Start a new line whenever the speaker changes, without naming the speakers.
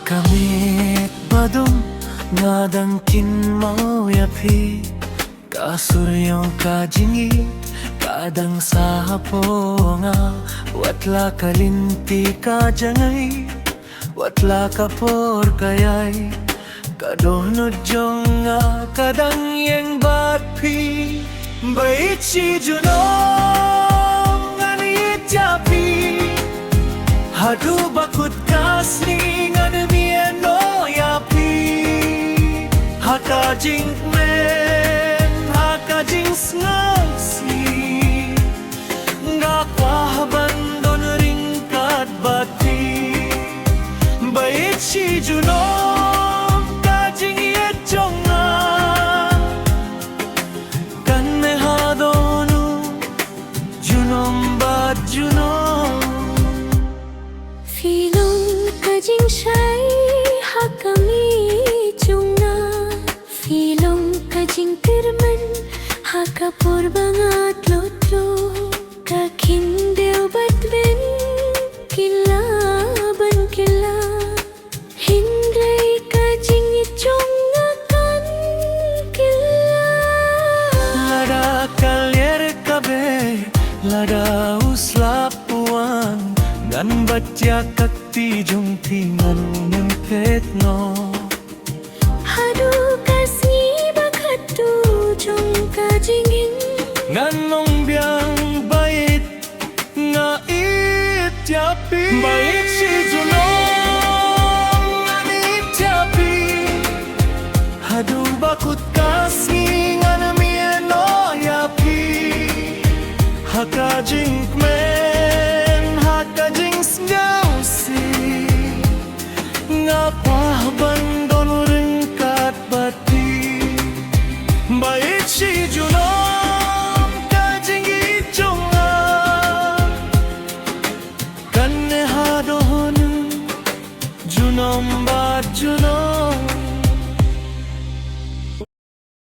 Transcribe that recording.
Kamit badong ngadang kinmao yapi kasuryong kajingit kadang sa hapo nga watla kalinti kajangay watla kapor kayay kadonod jong nga kadang yang batpi bait si junong anit yapi hadu bakut kasni nganamiano yapi hakajing men hakajing snagsi ngakwahaban don ringkat bati bait si junong kajing ietjong nga kan mehadonu junong bat junong
Filong kajing siya'y hakami chunga Filong kajing tirman hakapur bangat lotlo Kakindew batben kilaban kila Hindray kajing ichunga kan kila
Lada kalyer kabe lada uslapuan Ngan batya kakti jung tingan nimpet no
Hadu kasni bakatu jung kajingin
Ngan nong biang bait nga ityapi Bait si junong ngan ityapi Hadu bakut